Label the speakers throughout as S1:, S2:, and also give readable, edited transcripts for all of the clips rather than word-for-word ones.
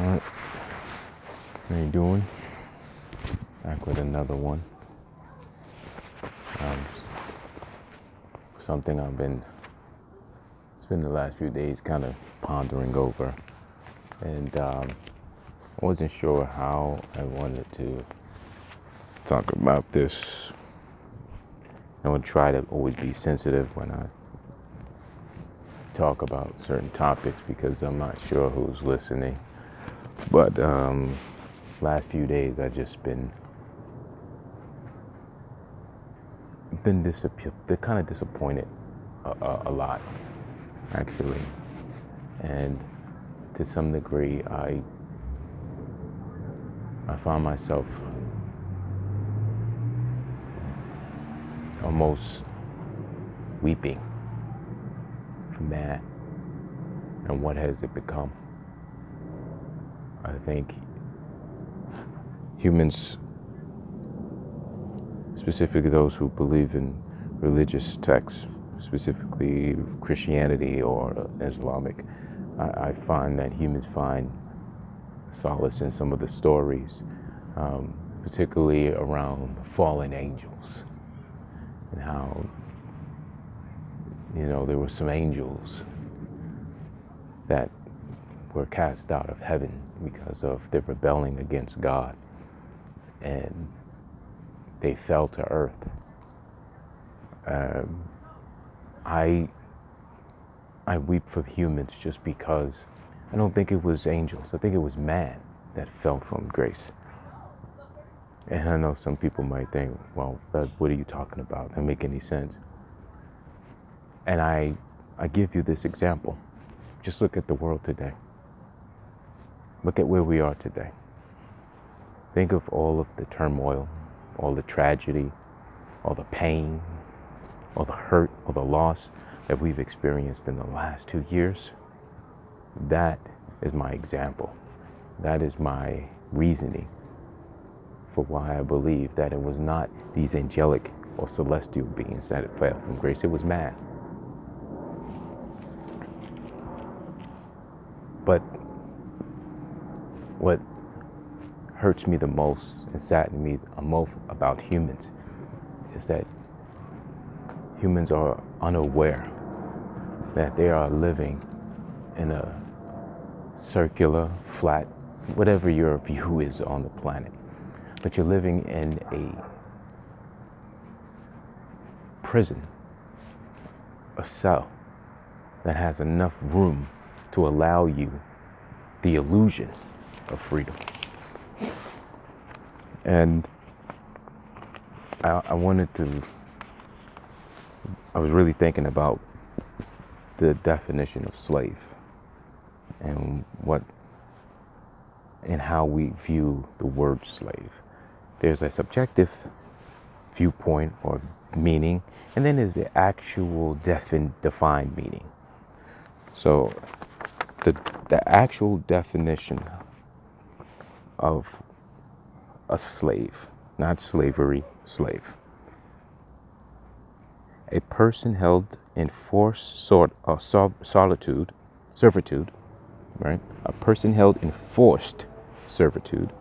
S1: Alright, how you doing? Back with another one. Um, Something it's been the last few days kind of pondering over. And I wasn't sure how I wanted to talk about this. I would try to always be sensitive when I talk about certain topics because I'm not sure who's listening. But last few days I just been kind of disappointed a lot, actually, and to some degree I found myself almost weeping from that. And what has it become? I think humans, specifically those who believe in religious texts, specifically Christianity or Islamic, I find that humans find solace in some of the stories, particularly around fallen angels and how, there were some angels that were cast out of heaven because of their rebelling against God, and they fell to earth. I weep for humans just because I don't think it was angels. I think it was man that fell from grace. And I know some people might think, well, what are you talking about? That doesn't make any sense. And I give you this example. Just look at the world today. Look at where we are today. Think of all of the turmoil, all the tragedy, all the pain, all the hurt, all the loss that we've experienced in the last 2 years. That is my example. That is my reasoning for why I believe that it was not these angelic or celestial beings that fell from grace. It was man. But what hurts me the most and saddens me the most about humans is that humans are unaware that they are living in a circular, flat, whatever your view is on the planet. But you're living in a prison, a cell that has enough room to allow you the illusion of freedom. And I was really thinking about the definition of slave and how we view the word slave. There's a subjective viewpoint or meaning, and then there's the actual defined meaning. So the actual definition of a slave, not slavery, slave. A person held in forced servitude, right? A person held in forced servitude,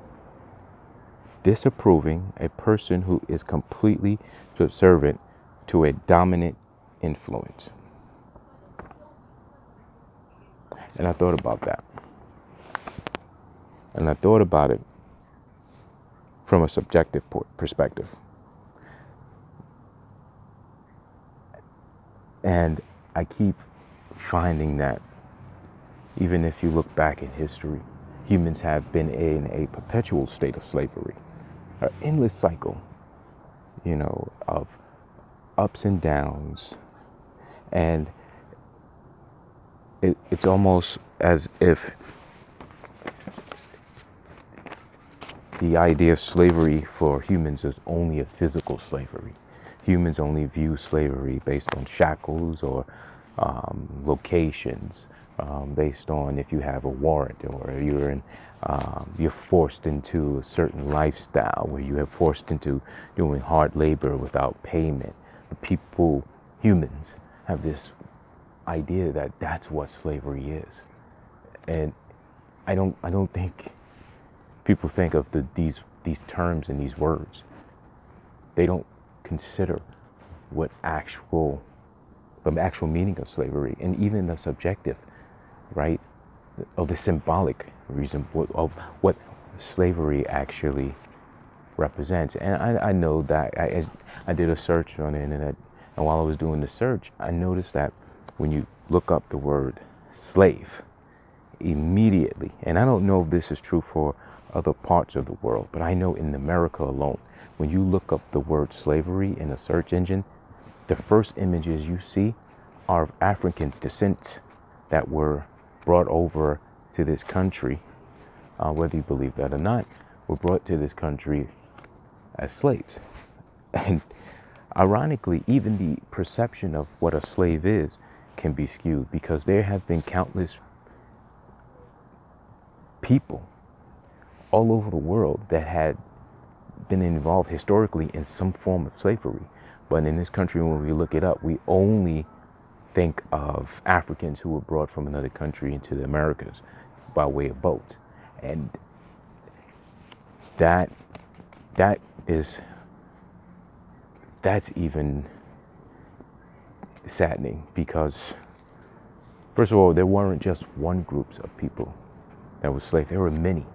S1: disapproving a person who is completely subservient to a dominant influence. And I thought about that. And I thought about it from a subjective perspective. And I keep finding that even if you look back in history, humans have been in a perpetual state of slavery, an endless cycle, of ups and downs. And it's almost as if the idea of slavery for humans is only a physical slavery. Humans only view slavery based on shackles or locations, based on if you have a warrant or you're forced into a certain lifestyle where you are forced into doing hard labor without payment. Humans have this idea that that's what slavery is. And I don't think people think of these terms and these words. They don't consider what the actual meaning of slavery, and even the subjective, right, of the symbolic reason of what slavery actually represents. And I know that I did a search on the internet, and while I was doing the search, I noticed that when you look up the word slave, immediately, and I don't know if this is true for other parts of the world, but I know in America alone, when you look up the word slavery in a search engine, the first images you see are of African descent that were brought over to this country, whether you believe that or not, were brought to this country as slaves. And ironically, even the perception of what a slave is can be skewed, because there have been countless people all over the world that had been involved historically in some form of slavery. But in this country, when we look it up, we only think of Africans who were brought from another country into the Americas by way of boats. And that's even saddening, because first of all, there weren't just one group of people that were slaves. There were many.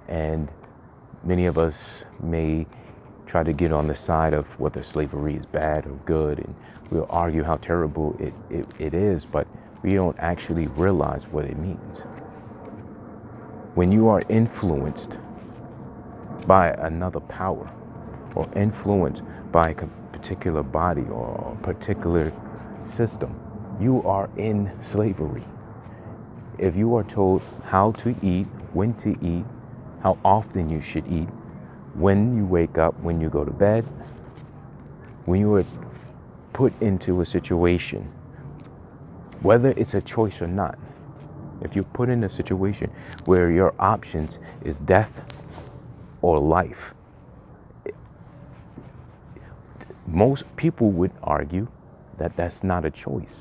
S1: And many of us may try to get on the side of whether slavery is bad or good, and we'll argue how terrible it is, but we don't actually realize what it means. When you are influenced by another power, or influenced by a particular body or a particular system, you are in slavery. If you are told how to eat, when to eat, how often you should eat, when you wake up, when you go to bed, when you are put into a situation, whether it's a choice or not, if you're put in a situation where your options is death or life, most people would argue that that's not a choice,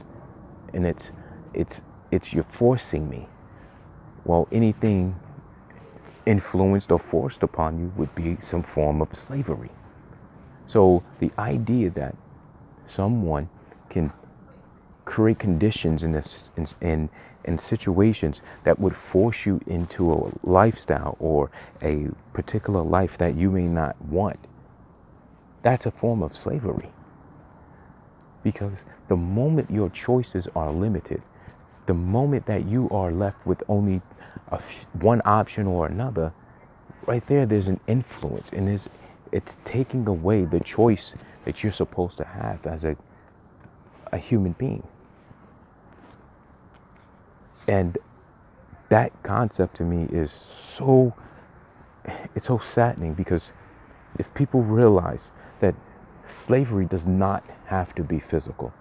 S1: and it's you're forcing me. Well, anything influenced or forced upon you would be some form of slavery. So the idea that someone can create conditions in situations that would force you into a lifestyle or a particular life that you may not want, that's a form of slavery. Because the moment your choices are limited, the moment that you are left with only one option or another, right there's an influence, and it's taking away the choice that you're supposed to have as a human being. And that concept to me is so saddening, because if people realize that slavery does not have to be physical,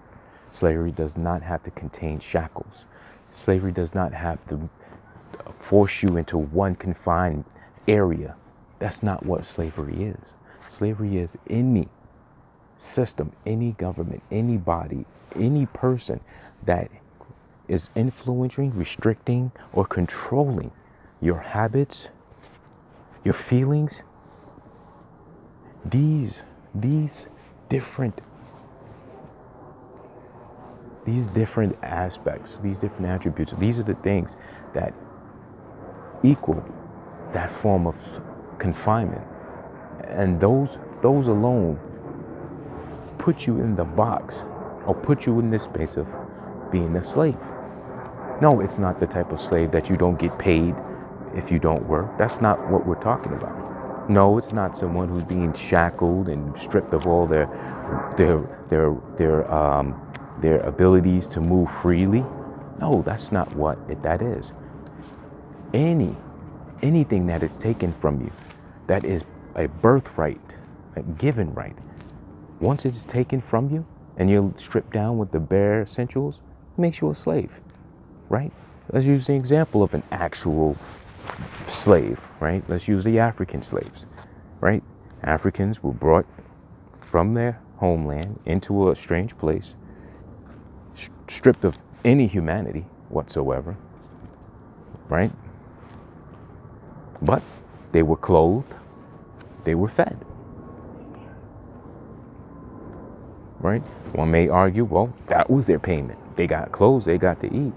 S1: slavery does not have to contain shackles, slavery does not have to force you into one confined area. That's not what slavery is. Slavery is any system, any government, any body, any person that is influencing, restricting, or controlling your habits, your feelings. These different aspects, these different attributes, these are the things that equal that form of confinement. And those alone put you in the box, or put you in this space of being a slave. No, it's not the type of slave that you don't get paid if you don't work. That's not what we're talking about. No, it's not someone who's being shackled and stripped of all their abilities to move freely. No, that's not what that is. Anything that is taken from you, that is a birthright, a given right, once it's taken from you and you're stripped down with the bare essentials, it makes you a slave, right? Let's use the example of an actual slave, right? Let's use the African slaves, right? Africans were brought from their homeland into a strange place, stripped of any humanity whatsoever, right? But they were clothed, they were fed, right? One may argue, well, that was their payment. They got clothes, they got to eat.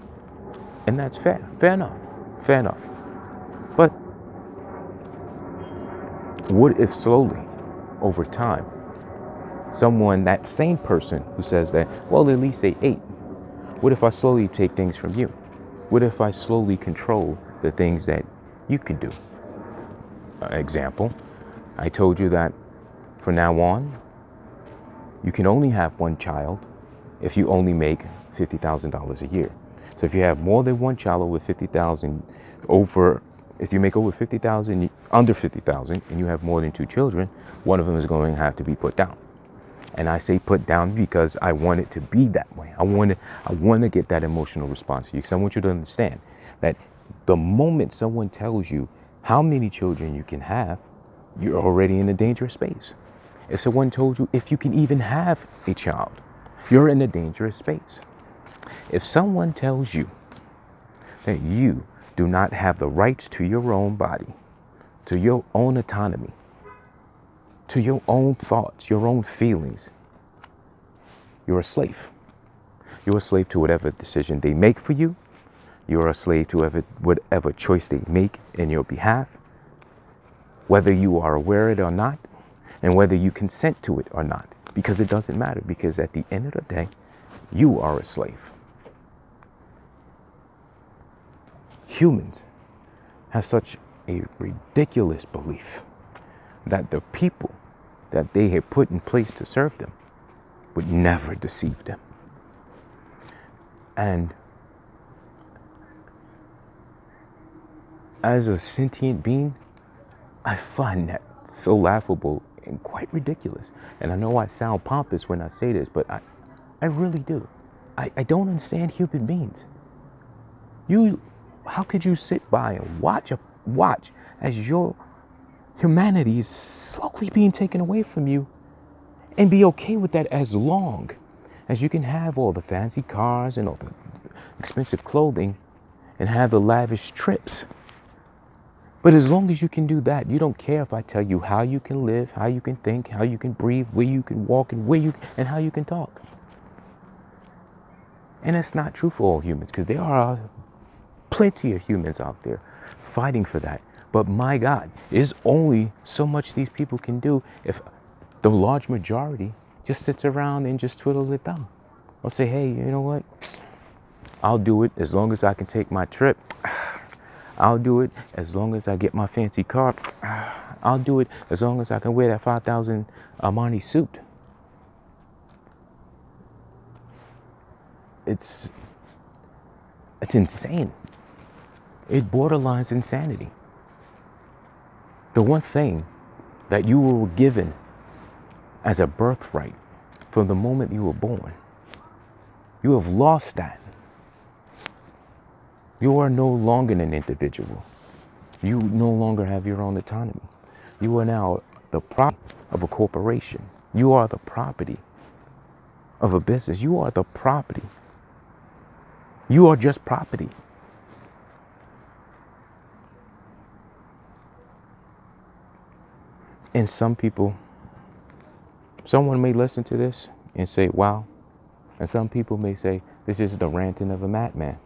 S1: And that's fair. Fair enough. Fair enough. But what if slowly, over time, someone, that same person who says that, well, at least they ate, what if I slowly take things from you? What if I slowly control the things that you could do? Example, I told you that from now on, you can only have one child if you only make $50,000 a year. So if you have more than one child over 50,000, if you make over 50,000, under 50,000, and you have more than two children, one of them is going to have to be put down. And I say put down because I want it to be that way. I want to get that emotional response to you, because I want you to understand that the moment someone tells you how many children you can have, you're already in a dangerous space. If someone told you if you can even have a child, you're in a dangerous space. If someone tells you that you do not have the rights to your own body, to your own autonomy, to your own thoughts, your own feelings, you're a slave. You're a slave to whatever decision they make for you. You're a slave to whatever choice they make in your behalf, whether you are aware of it or not, and whether you consent to it or not, because it doesn't matter, because at the end of the day, you are a slave. Humans have such a ridiculous belief that the people that they have put in place to serve them would never deceive them. And as a sentient being, I find that so laughable and quite ridiculous. And I know I sound pompous when I say this, but I really do. I don't understand human beings. How could you sit by and watch as your humanity is slowly being taken away from you and be okay with that as long as you can have all the fancy cars and all the expensive clothing and have the lavish trips? But as long as you can do that, you don't care if I tell you how you can live, how you can think, how you can breathe, where you can walk, and how you can talk. And that's not true for all humans, because there are plenty of humans out there fighting for that. But my God, there's only so much these people can do if the large majority just sits around and just twiddles their thumb. Or say, hey, you know what? I'll do it as long as I can take my trip. I'll do it as long as I get my fancy car. I'll do it as long as I can wear that 5,000 Armani suit. It's insane. It borderlines insanity. The one thing that you were given as a birthright from the moment you were born, you have lost that. You are no longer an individual. You no longer have your own autonomy. You are now the property of a corporation. You are the property of a business. You are the property. You are just property. And some people, someone may listen to this and say, wow. And some people may say, this is the ranting of a madman.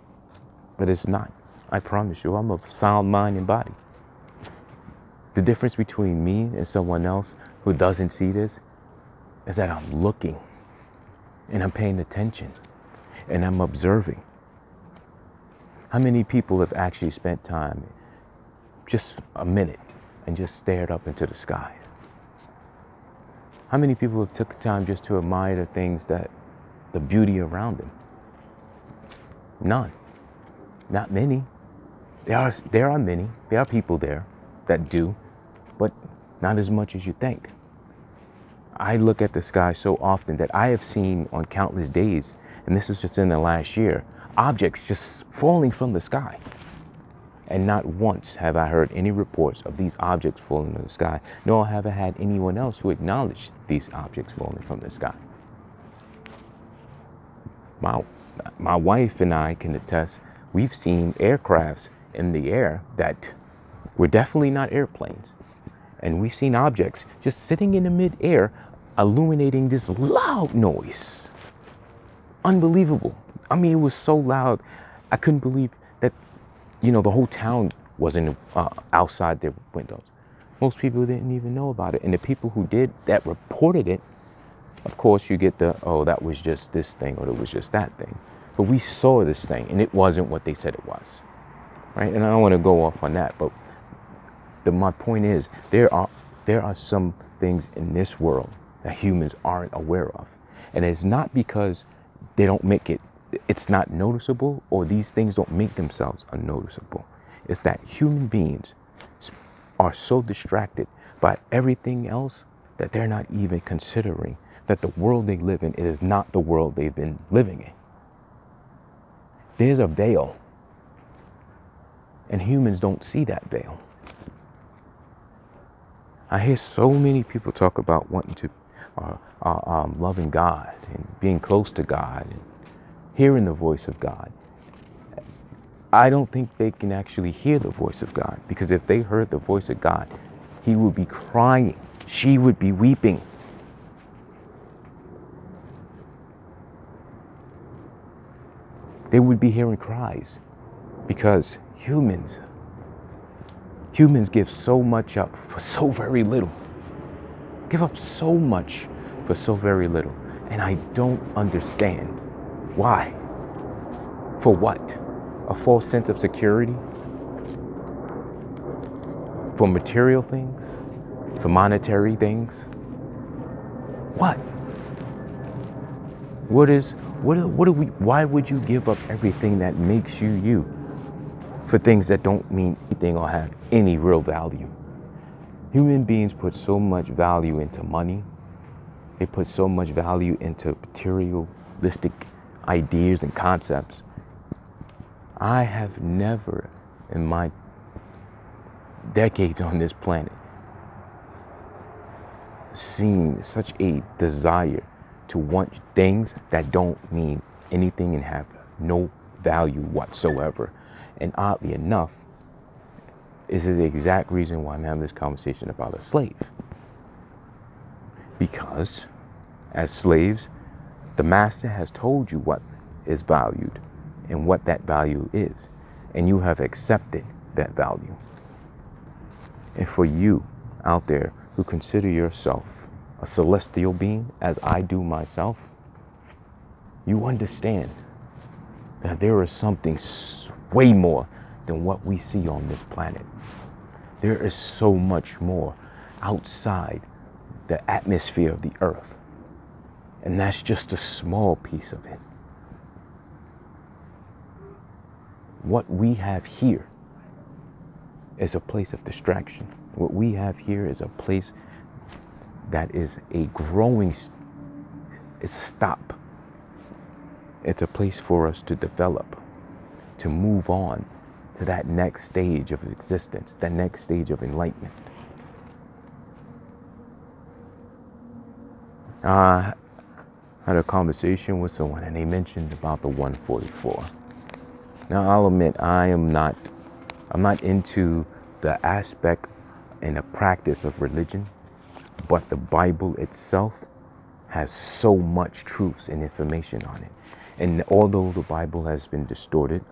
S1: But it's not. I promise you, I'm of sound mind and body. The difference between me and someone else who doesn't see this is that I'm looking and I'm paying attention and I'm observing. How many people have actually spent time, just a minute, and just stared up into the sky? How many people have took time just to admire the things the beauty around them? None. Not many. There are many. There are people there that do, but not as much as you think. I look at the sky so often that I have seen on countless days, and this is just in the last year, objects just falling from the sky. And not once have I heard any reports of these objects falling from the sky, nor have I had anyone else who acknowledged these objects falling from the sky. My wife and I can attest, we've seen aircrafts in the air that We're definitely not airplanes. And we've seen objects just sitting in the midair illuminating this loud noise. Unbelievable. I mean, it was so loud. I couldn't believe that, the whole town wasn't outside their windows. Most people didn't even know about it. And the people who did, that reported it, of course, you get oh, that was just this thing or it was just that thing. But we saw this thing and it wasn't what they said it was. Right? And I don't want to go off on that, but my point is there are some things in this world that humans aren't aware of. And it's not because they don't make it's not noticeable, or these things don't make themselves unnoticeable. It's that human beings are so distracted by everything else that they're not even considering that the world they live in, it is not the world they've been living in. There's a veil, and humans don't see that veil. I hear so many people talk about wanting to, loving God and being close to God and hearing the voice of God. I don't think they can actually hear the voice of God, because if they heard the voice of God, he would be crying. She would be weeping. They would be hearing cries, because humans give so much up for so very little. Give up so much for so very little. And I don't understand why. For what? A false sense of security? For material things? For monetary things? What? Why would you give up everything that makes you you for things that don't mean anything or have any real value? Human beings put so much value into money. They put so much value into materialistic ideas and concepts. I have never, in my decades on this planet, seen such a desire to want things that don't mean anything and have no value whatsoever. And oddly enough, this is the exact reason why I'm having this conversation about a slave. Because as slaves, the master has told you what is valued and what that value is. And you have accepted that value. And for you out there who consider yourself a celestial being, as I do myself, you understand that there is something way more than what we see on this planet. There is so much more outside the atmosphere of the earth. And that's just a small piece of it. What we have here is a place of distraction. What we have here is a place that is a growing, it's a stop. It's a place for us to develop, to move on to that next stage of existence, that next stage of enlightenment. I had a conversation with someone and they mentioned about the 144. Now I'll admit I'm not into the aspect and the practice of religion, but the Bible itself has so much truth and information on it. And although the Bible has been distorted,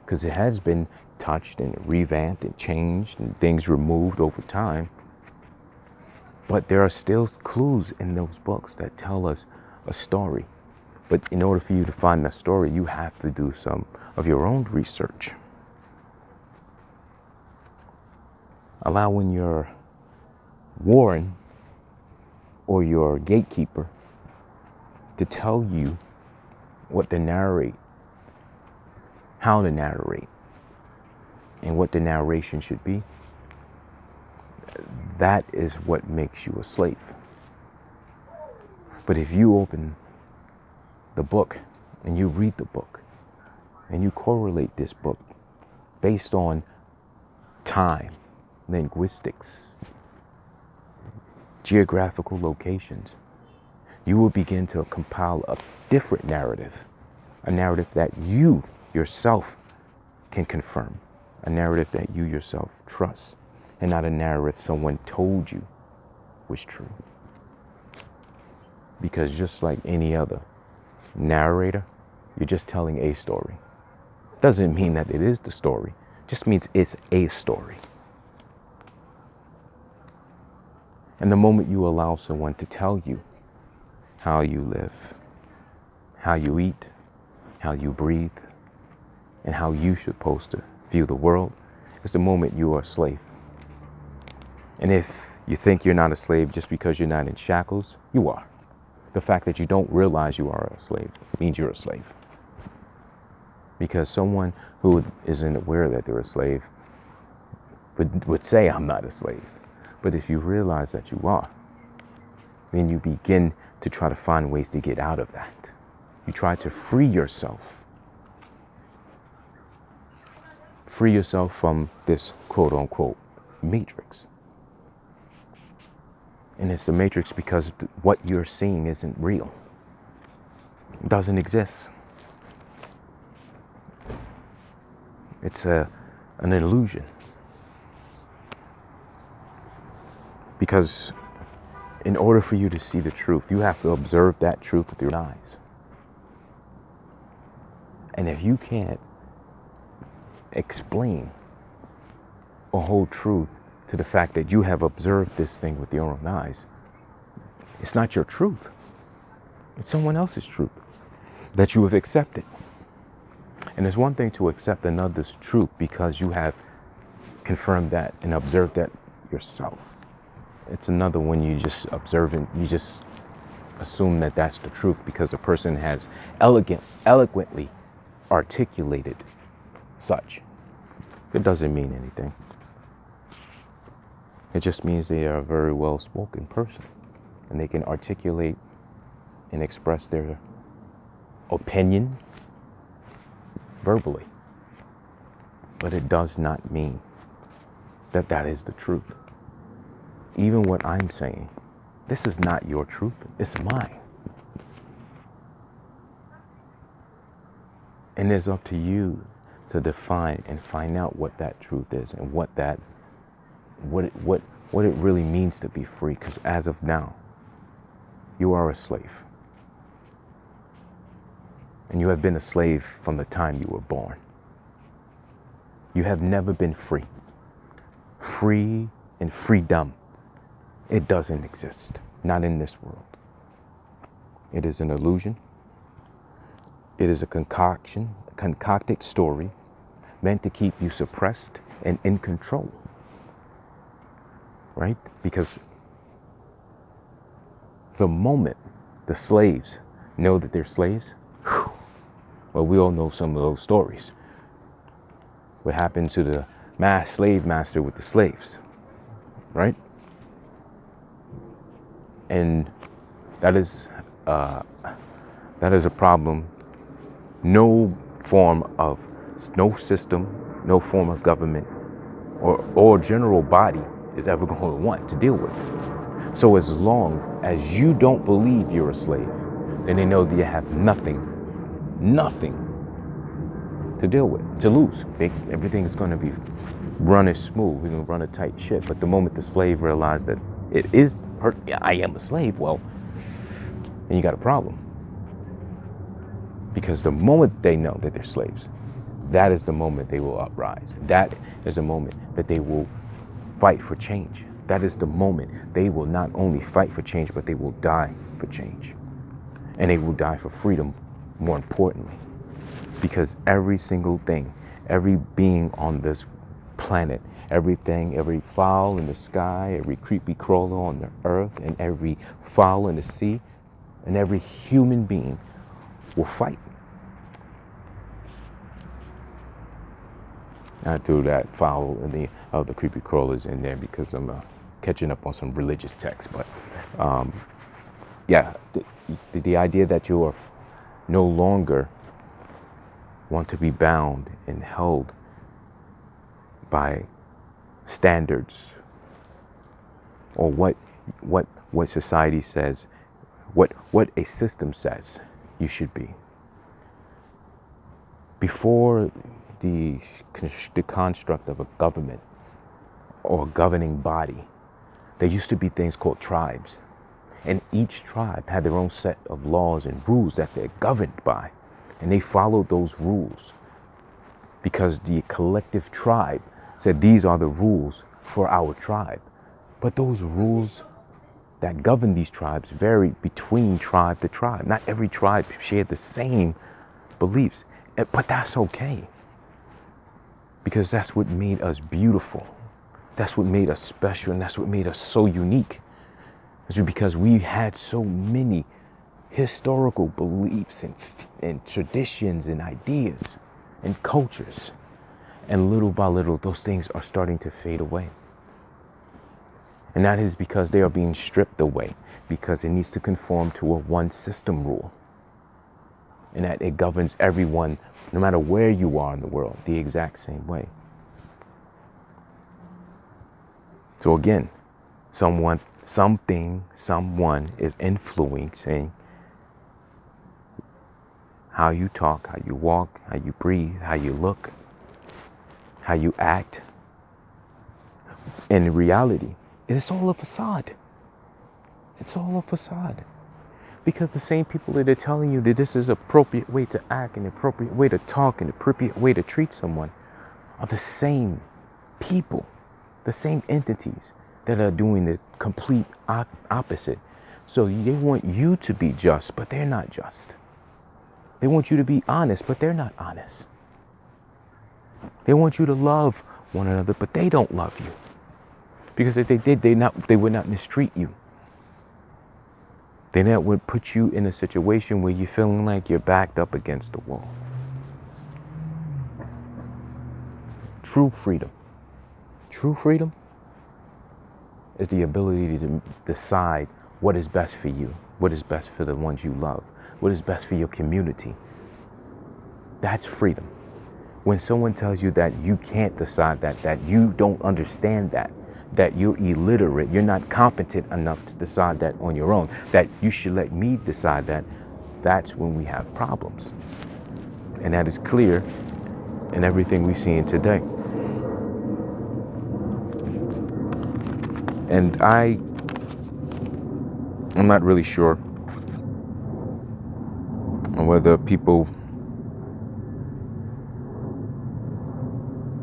S1: because it has been touched and revamped and changed and things removed over time, but there are still clues in those books that tell us a story. But in order for you to find that story, you have to do some of your own research. Allowing your warden or your gatekeeper to tell you what to narrate, how to narrate, and what the narration should be, that is what makes you a slave. But if you open the book and you read the book and you correlate this book based on time, linguistics, geographical locations, you will begin to compile a different narrative, a narrative that you yourself can confirm, a narrative that you yourself trust, and not a narrative someone told you was true. Because just like any other narrator, you're just telling a story. Doesn't mean that it is the story, just means it's a story. And the moment you allow someone to tell you how you live, how you eat, how you breathe, and how you should supposed to view the world, it's the moment you are a slave. And if you think you're not a slave just because you're not in shackles, you are. The fact that you don't realize you are a slave means you're a slave. Because someone who isn't aware that they're a slave would say, I'm not a slave. But if you realize that you are, then you begin to try to find ways to get out of that. You try to free yourself. Free yourself from this quote unquote matrix. And it's the matrix because what you're seeing isn't real. It doesn't exist. It's an illusion. Because in order for you to see the truth, you have to observe that truth with your eyes. And if you can't explain or hold true to the fact that you have observed this thing with your own eyes, it's not your truth. It's someone else's truth that you have accepted. And it's one thing to accept another's truth because you have confirmed that and observed that yourself. It's another when you just observe and you just assume that that's the truth because a person has eloquently articulated such. It doesn't mean anything. It just means they are a very well-spoken person and they can articulate and express their opinion verbally. But it does not mean that that is the truth. Even what I'm saying, this is not your truth, it's mine. And it's up to you to define and find out what that truth is and what it really means to be free. Because as of now, you are a slave. And you have been a slave from the time you were born. You have never been free. Free and freedom, it doesn't exist. Not in this world. It is an illusion. It is a concocted story meant to keep you suppressed and in control. Right? Because the moment the slaves know that they're slaves, well, we all know some of those stories. What happened to the slave master with the slaves, right? And that is a problem. No system, no form of government or general body is ever going to want to deal with. So as long as you don't believe you're a slave, then they know that you have nothing to deal with, to lose. Everything is going to be running smooth. We're going to run a tight ship. But the moment the slave realized that I am a slave, well, then you got a problem. Because the moment they know that they're slaves, that is the moment they will uprise. That is the moment that they will fight for change. That is the moment they will not only fight for change, but they will die for change. And they will die for freedom, more importantly. Because every single thing, every being on this planet, everything, every fowl in the sky, every creepy crawler on the earth, and every fowl in the sea, and every human being will fight. I threw that fowl and the other creepy crawlers in there because I'm catching up on some religious texts. But the idea that you are no longer want to be bound and held by standards or what society says, what a system says you should be. Before the construct of a government or a governing body, there used to be things called tribes. And each tribe had their own set of laws and rules that they're governed by. And they followed those rules because the collective tribe said these are the rules for our tribe. But those rules that govern these tribes vary between tribe to tribe. Not every tribe shared the same beliefs, but that's okay. Because that's what made us beautiful. That's what made us special, and that's what made us so unique. It's because we had so many historical beliefs and traditions and ideas and cultures. And little by little, those things are starting to fade away. And that is because they are being stripped away, because it needs to conform to a one system rule. And that it governs everyone, no matter where you are in the world, the exact same way. So again, someone is influencing how you talk, how you walk, how you breathe, how you look, how you act. And in reality, it's all a facade. It's all a facade. Because the same people that are telling you that this is an appropriate way to act, an appropriate way to talk, an appropriate way to treat someone are the same people, the same entities that are doing the complete opposite. So they want you to be just, but they're not just. They want you to be honest, but they're not honest. They want you to love one another, but they don't love you. Because if they did, they would not mistreat you. Then that would put you in a situation where you're feeling like you're backed up against the wall. True freedom is the ability to decide what is best for you, what is best for the ones you love, what is best for your community. That's freedom. When someone tells you that you can't decide that you don't understand that you're illiterate, you're not competent enough to decide that on your own, that you should let me decide that, that's when we have problems. And that is clear in everything we're seeing today. And I'm not really sure on whether people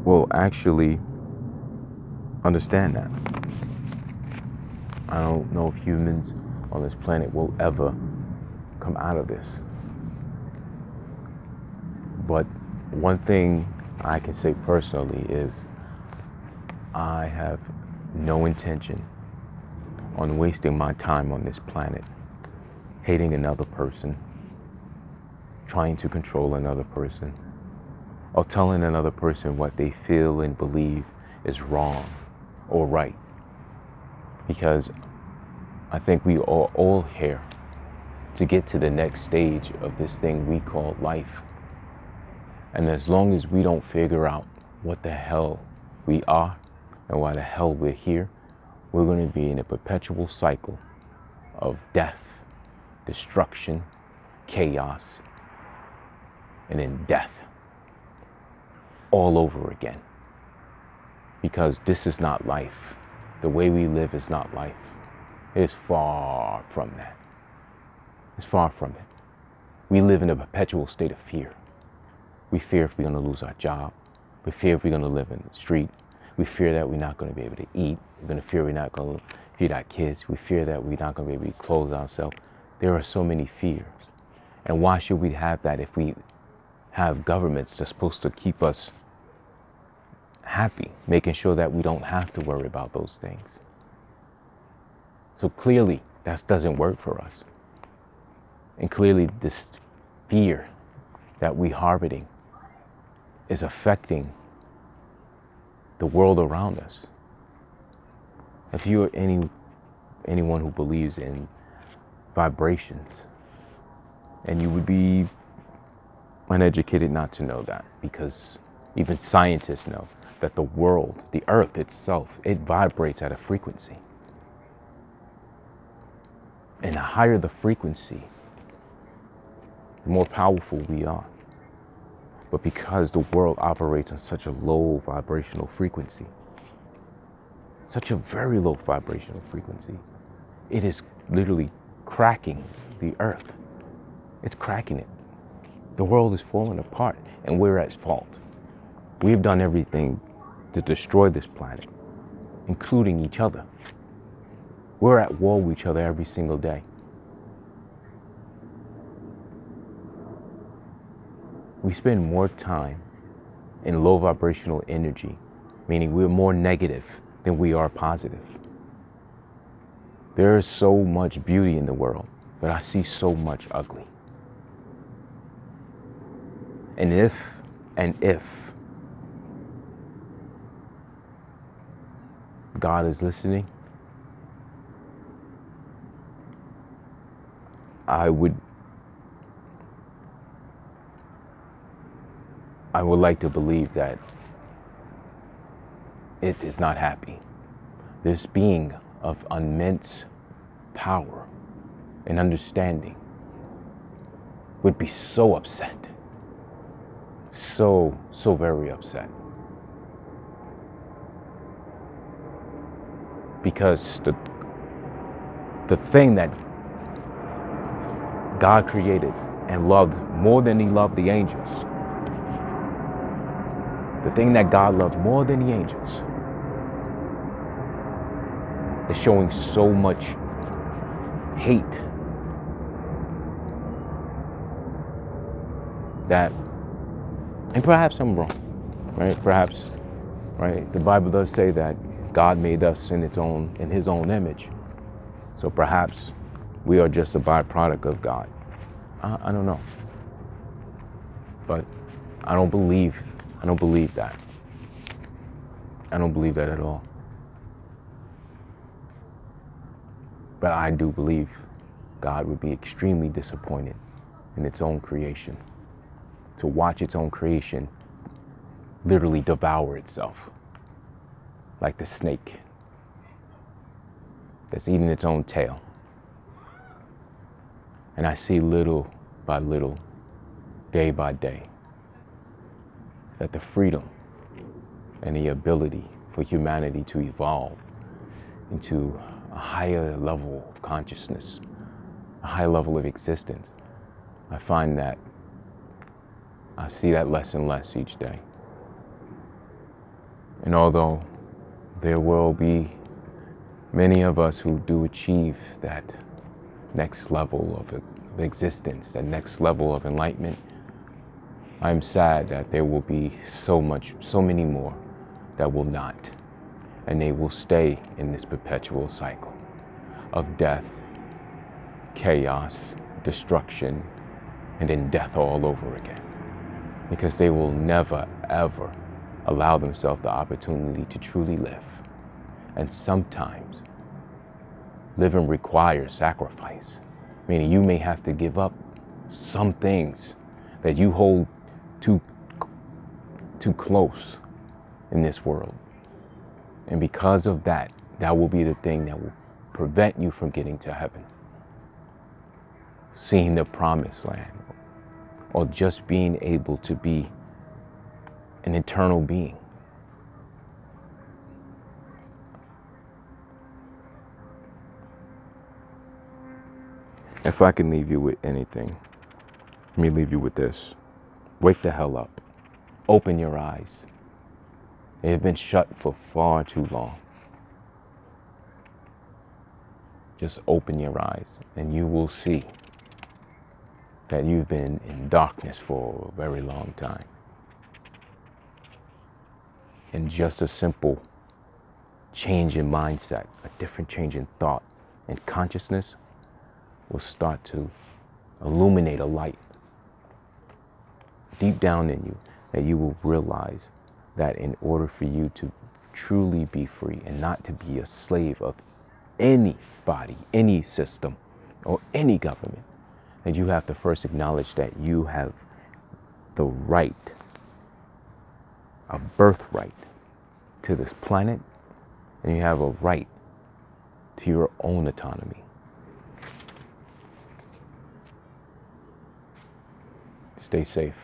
S1: will actually understand that. I don't know if humans on this planet will ever come out of this. But one thing I can say personally is I have no intention on wasting my time on this planet hating another person, trying to control another person, or telling another person what they feel and believe is wrong or right. Because I think we are all here to get to the next stage of this thing we call life. And as long as we don't figure out what the hell we are and why the hell we're here, we're going to be in a perpetual cycle of death, destruction, chaos, and then death all over again. Because this is not life. The way we live is not life. It is far from that. It's far from it. We live in a perpetual state of fear. We fear if we're going to lose our job. We fear if we're going to live in the street. We fear that we're not going to be able to eat. We're going to fear we're not going to feed our kids. We fear that we're not going to be able to clothe ourselves. There are so many fears. And why should we have that if we have governments that's supposed to keep us happy, making sure that we don't have to worry about those things? So clearly, that doesn't work for us. And clearly, this fear that we're harboring is affecting the world around us. If you're anyone who believes in vibrations, and you would be uneducated not to know that, because even scientists know that the world, the earth itself, it vibrates at a frequency. And the higher the frequency, the more powerful we are. But because the world operates on such a low vibrational frequency, such a very low vibrational frequency, it is literally cracking the earth. It's cracking it. The world is falling apart, and we're at fault. We've done everything to destroy this planet, including each other. We're at war with each other every single day. We spend more time in low vibrational energy, meaning we're more negative than we are positive. There is so much beauty in the world, but I see so much ugly. And if God is listening, I would like to believe that it is not happy. This being of immense power and understanding would be so upset. So very upset. Because the thing that God created and loved more than he loved the angels, the thing that God loved more than the angels, is showing so much hate that, and perhaps I'm wrong, right? Perhaps, right? The Bible does say that God made us in his own image. So perhaps we are just a byproduct of God. I don't know. But I don't believe that. I don't believe that at all. But I do believe God would be extremely disappointed in its own creation, to watch its own creation literally devour itself like the snake that's eating its own tail. And I see little by little, day by day, that the freedom and the ability for humanity to evolve into a higher level of consciousness, a high level of existence, I find that I see that less and less each day. And although there will be many of us who do achieve that next level of existence, that next level of enlightenment, I'm sad that there will be so many more that will not. And they will stay in this perpetual cycle of death, chaos, destruction, and then death all over again. Because they will never, ever allow themselves the opportunity to truly live. And sometimes living requires sacrifice, meaning you may have to give up some things that you hold too close in this world. And because of that, that will be the thing that will prevent you from getting to heaven, seeing the promised land, or just being able to be an eternal being. If I can leave you with anything, let me leave you with this. Wake the hell up. Open your eyes. They have been shut for far too long. Just open your eyes and you will see that you've been in darkness for a very long time. And just a simple change in mindset, a different change in thought and consciousness will start to illuminate a light deep down in you, that you will realize that in order for you to truly be free and not to be a slave of anybody, any system, or any government, that you have to first acknowledge that you have the right, a birthright to this planet, and you have a right to your own autonomy. Stay safe.